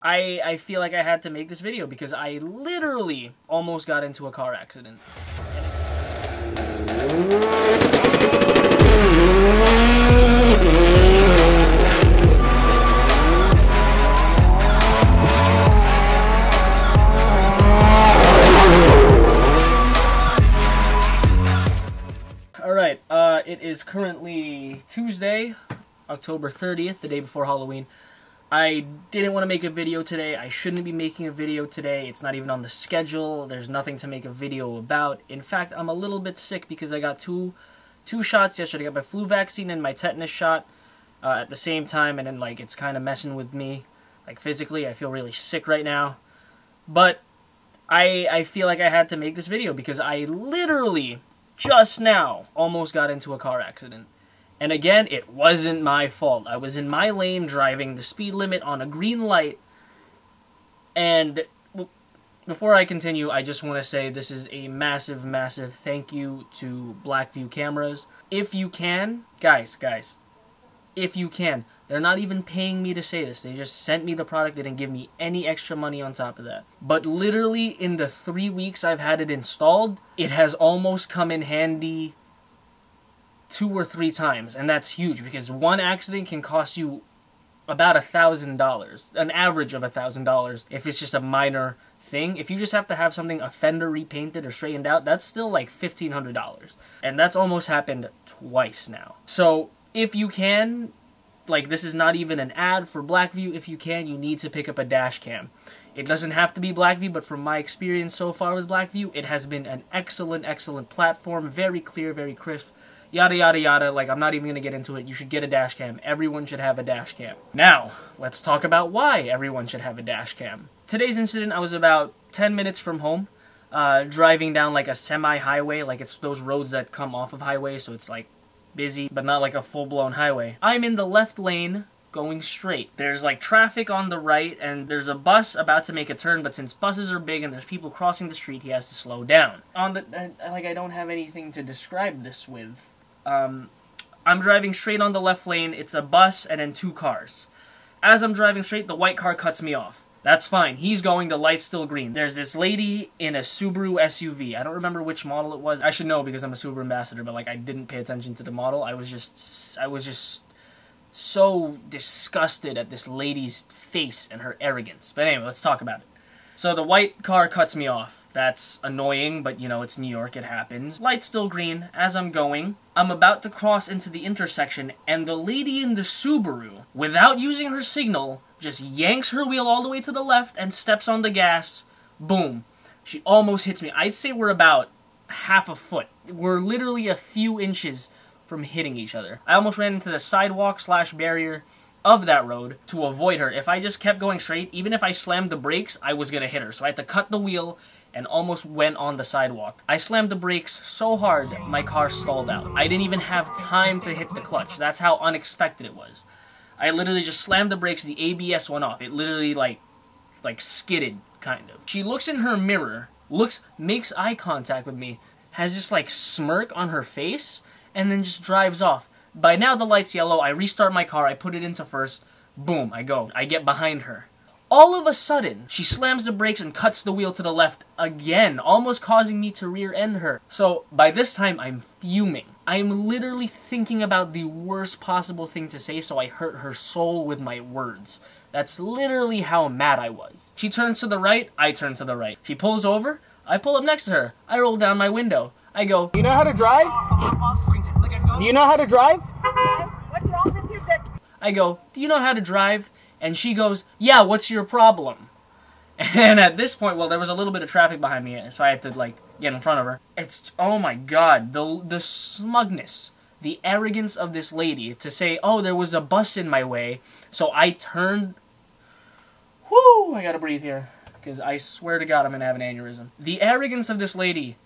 I feel like I had to make this video because I literally almost got into a car accident. Alright, it is currently Tuesday, October 30th, the day before Halloween. I didn't want to make a video today. I shouldn't be making a video today. It's not even on the schedule. There's nothing to make a video about. In fact, I'm a little bit sick because I got two shots yesterday. I got my flu vaccine and my tetanus shot at the same time, and then like it's kind of messing with me, like physically. I feel really sick right now. But I feel like I had to make this video because I literally just now almost got into a car accident. And again, it wasn't my fault. I was in my lane driving the speed limit on a green light. And before I continue, I just want to say this is a massive, massive thank you to Blackview cameras. If you can, guys, if you can, they're not even paying me to say this. They just sent me the product. They didn't give me any extra money on top of that. But literally in the 3 weeks I've had it installed, it has almost come in handy 2 or 3 times, and that's huge because one accident can cost you about $1,000, an average of $1,000 if it's just a minor thing. If you just have to have something, a fender repainted or straightened out, that's still like $1,500, and that's almost happened twice now. So if you can, like, this is not even an ad for Blackview, if you can, you need to pick up a dash cam. It doesn't have to be Blackview, but from my experience so far with Blackview, it has been an excellent platform, very clear, very crisp. Yada, yada, yada. Like, I'm not even going to get into it. You should get a dash cam. Everyone should have a dash cam. Now, let's talk about why everyone should have a dash cam. Today's incident, I was about 10 minutes from home, driving down, like, a semi-highway. Like, it's those roads that come off of highways, so it's, like, busy, but not, like, a full-blown highway. I'm in the left lane, going straight. There's, like, traffic on the right, and there's a bus about to make a turn, but since buses are big and there's people crossing the street, he has to slow down. Like, I don't have anything to describe this with. I'm driving straight on the left lane, it's a bus and then 2 cars. As I'm driving straight, the white car cuts me off. That's fine, he's going, the light's still green. There's this lady in a Subaru SUV. I don't remember which model it was. I should know because I'm a Subaru ambassador, but like I didn't pay attention to the model. I was just so disgusted at this lady's face and her arrogance. But anyway, let's talk about it. So the white car cuts me off. That's annoying, but you know, it's New York, it happens. Light's still green. As I'm going, I'm about to cross into the intersection, and the lady in the Subaru, without using her signal, just yanks her wheel all the way to the left and steps on the gas. Boom. She almost hits me. I'd say we're about half a foot. We're literally a few inches from hitting each other. I almost ran into the sidewalk / barrier of that road to avoid her. If I just kept going straight, even if I slammed the brakes, I was gonna hit her. So I had to cut the wheel and almost went on the sidewalk. I slammed the brakes so hard, my car stalled out. I didn't even have time to hit the clutch. That's how unexpected it was. I literally just slammed the brakes, the ABS went off. It literally like skidded, kind of. She looks in her mirror, makes eye contact with me, has this like smirk on her face, and then just drives off. By now the light's yellow, I restart my car, I put it into first, boom, I get behind her. All of a sudden, she slams the brakes and cuts the wheel to the left again, almost causing me to rear-end her. So, by this time, I'm fuming. I'm literally thinking about the worst possible thing to say so I hurt her soul with my words. That's literally how mad I was. She turns to the right, I turn to the right. She pulls over, I pull up next to her. I roll down my window. I go, "Do you know how to drive? Do you know how to drive?" What's wrong with you? I go, "Do you know how to drive?" And she goes, "Yeah, what's your problem?" And at this point, well, there was a little bit of traffic behind me, so I had to, like, get in front of her. It's, oh my god, the smugness, the arrogance of this lady to say, oh, there was a bus in my way, so I turned... Whoo, I gotta breathe here, because I swear to god I'm gonna have an aneurysm. The arrogance of this lady,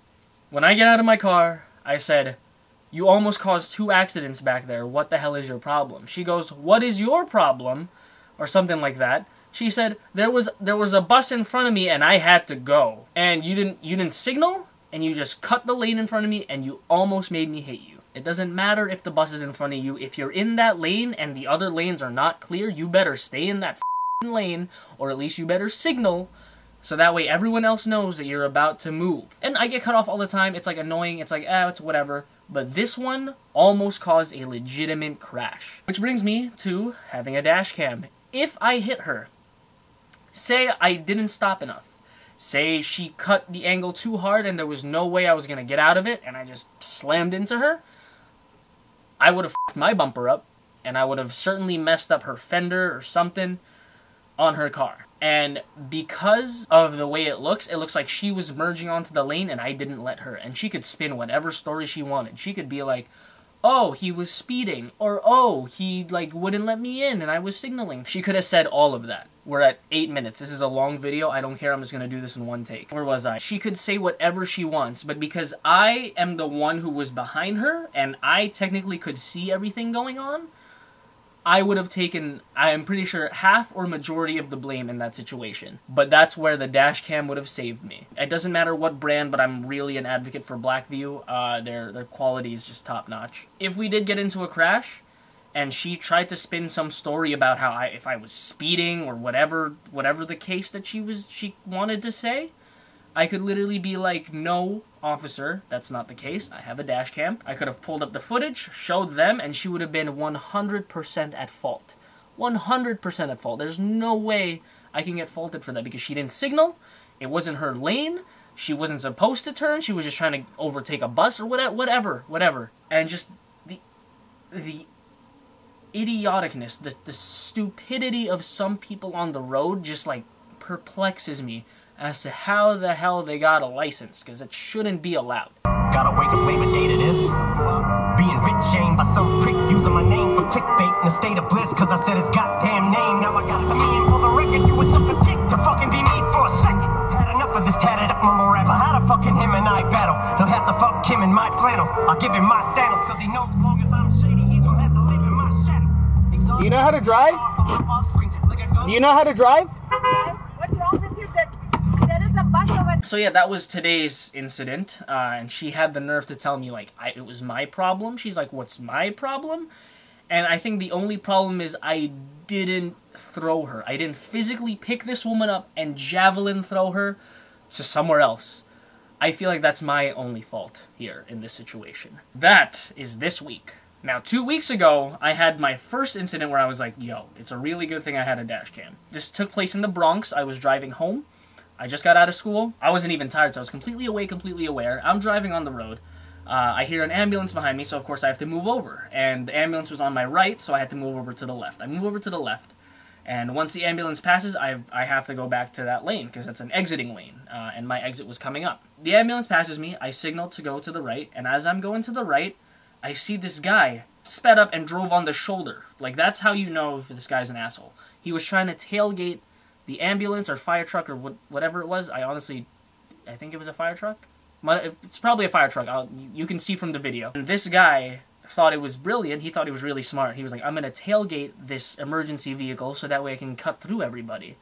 when I get out of my car, I said, "You almost caused 2 accidents back there, what the hell is your problem?" She goes, "What is your problem?" Or something like that. She said, there was a bus in front of me and I had to go. And you didn't signal, and you just cut the lane in front of me, and you almost made me hit you. It doesn't matter if the bus is in front of you. If you're in that lane and the other lanes are not clear, you better stay in that lane, or at least you better signal, so that way everyone else knows that you're about to move. And I get cut off all the time. It's like annoying. It's like, it's whatever. But this one almost caused a legitimate crash. Which brings me to having a dash cam. If I hit her, say I didn't stop enough, say she cut the angle too hard and there was no way I was going to get out of it and I just slammed into her, I would have f***ed my bumper up and I would have certainly messed up her fender or something on her car. And because of the way it looks like she was merging onto the lane and I didn't let her. And she could spin whatever story she wanted. She could be like, oh, he was speeding, or oh, he like wouldn't let me in and I was signaling. She could have said all of that. We're at 8 minutes. This is a long video. I don't care. I'm just going to do this in one take. Where was I? She could say whatever she wants, but because I am the one who was behind her and I technically could see everything going on, I would have taken, I am pretty sure, half or majority of the blame in that situation. But that's where the dash cam would have saved me. It doesn't matter what brand, but I'm really an advocate for Blackview. Their quality is just top notch. If we did get into a crash, and she tried to spin some story about how if I was speeding or whatever the case that she wanted to say, I could literally be like, no, officer, that's not the case. I have a dash cam. I could have pulled up the footage, showed them, and she would have been 100% at fault. 100% at fault. There's no way I can get faulted for that because she didn't signal. It wasn't her lane. She wasn't supposed to turn. She was just trying to overtake a bus or whatever. And just the idioticness, the stupidity of some people on the road just like perplexes me as to how the hell they got a license, because it shouldn't be allowed. Got a way to play the date it is. Being rich shamed by some prick using my name for clickbait in a state of bliss, cause I said his goddamn name. Now I got to me, and for the record, you would suck a dick to fucking be me for a second. Had enough of this tatted up mumble rapper. How the fucking him and I battle? He'll have to fuck him in my flannel. I'll give him my sandals, cause he knows as long as I'm shady, he's gonna have to live in my shadow. Do you know how to drive? Do you know how to drive? What's wrong with you? There is a bus over. So yeah, that was today's incident, and she had the nerve to tell me, like, it was my problem. She's like, what's my problem? And I think the only problem is I didn't throw her. I didn't physically pick this woman up and javelin throw her to somewhere else. I feel like that's my only fault here in this situation. That is this week. Now, 2 weeks ago, I had my first incident where I was like, yo, it's a really good thing I had a dash cam. This took place in the Bronx. I was driving home. I just got out of school. I wasn't even tired, so I was completely awake, completely aware. I'm driving on the road. I hear an ambulance behind me, so of course I have to move over. And the ambulance was on my right, so I had to move over to the left. I move over to the left, and once the ambulance passes, I have to go back to that lane, because that's an exiting lane, and my exit was coming up. The ambulance passes me, I signal to go to the right, and as I'm going to the right, I see this guy sped up and drove on the shoulder. Like, that's how you know if this guy's an asshole. He was trying to tailgate the ambulance or fire truck or whatever it was. I think it was a fire truck. It's probably a fire truck. You can see from the video. And this guy thought it was brilliant. He thought he was really smart. He was like, I'm going to tailgate this emergency vehicle so that way I can cut through everybody.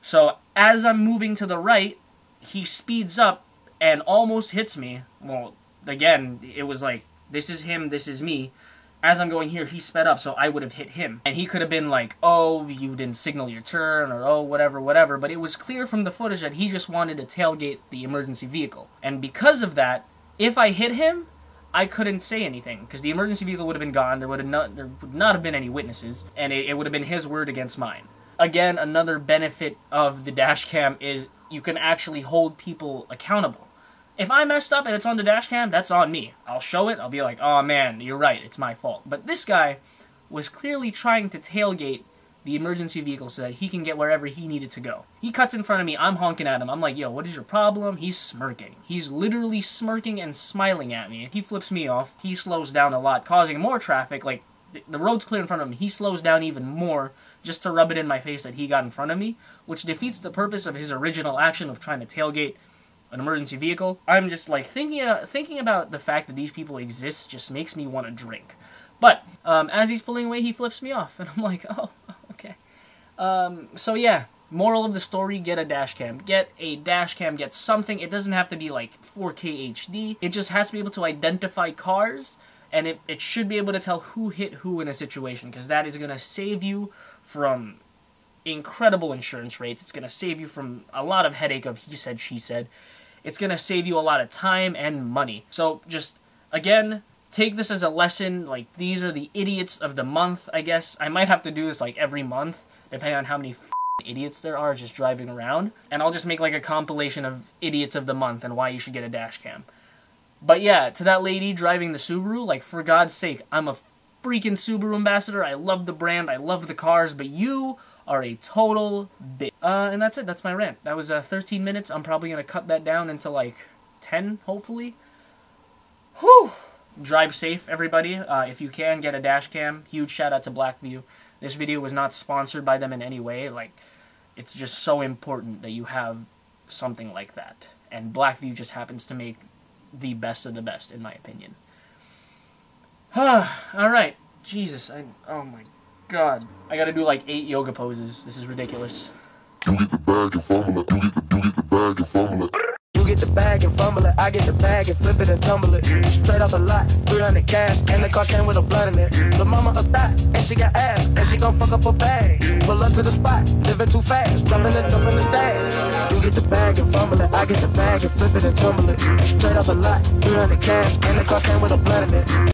So as I'm moving to the right, he speeds up and almost hits me. Well, again, it was like, this is him, this is me. As I'm going here, he sped up, so I would have hit him. And he could have been like, oh, you didn't signal your turn, or oh, whatever. But it was clear from the footage that he just wanted to tailgate the emergency vehicle. And because of that, if I hit him, I couldn't say anything, because the emergency vehicle would have been gone, there would not have been any witnesses, and it would have been his word against mine. Again, another benefit of the dash cam is you can actually hold people accountable. If I messed up and it's on the dash cam, that's on me. I'll show it. I'll be like, oh man, you're right. It's my fault. But this guy was clearly trying to tailgate the emergency vehicle so that he can get wherever he needed to go. He cuts in front of me. I'm honking at him. I'm like, yo, what is your problem? He's smirking. He's literally smirking and smiling at me. He flips me off. He slows down a lot, causing more traffic. Like, the road's clear in front of him. He slows down even more just to rub it in my face that he got in front of me, which defeats the purpose of his original action of trying to tailgate an emergency vehicle. I'm just like thinking about the fact that these people exist just makes me want to drink. But as he's pulling away, he flips me off, and I'm like, oh, okay. So yeah, moral of the story: get a dash cam. Get a dash cam. Get something. It doesn't have to be like 4K HD. It just has to be able to identify cars, and it should be able to tell who hit who in a situation, because that is gonna save you from incredible insurance rates. It's going to save you from a lot of headache of he said, she said. It's going to save you a lot of time and money. So just, again, take this as a lesson. Like, these are the idiots of the month, I guess. I might have to do this, like, every month, depending on how many idiots there are just driving around. And I'll just make, like, a compilation of idiots of the month and why you should get a dash cam. But yeah, to that lady driving the Subaru, like, for God's sake, I'm a freaking Subaru ambassador. I love the brand. I love the cars. But you are a total bitch. And that's it. That's my rant. That was 13 minutes. I'm probably going to cut that down into, like, 10, hopefully. Whew! Drive safe, everybody. If you can, get a dash cam. Huge shout out to Blackview. This video was not sponsored by them in any way. Like, it's just so important that you have something like that. And Blackview just happens to make the best of the best, in my opinion. Alright. Jesus. Oh my God. I gotta do like 8 yoga poses. This is ridiculous. You get the bag and fumble it. You get the bag and fumble it. You get the bag and fumble it. I get the bag and flip it and tumble it. Straight off the lot, 300 cash, and the car came with a blood in it. The mama a thot, and she got ass, and she gon' fuck up her bag. Pull up to the spot, living too fast, dropping it up in the stash. You get the bag and fumble it. I get the bag and flip it and tumble it. Straight off the lot, 300 cash, and the car came with a blood in it.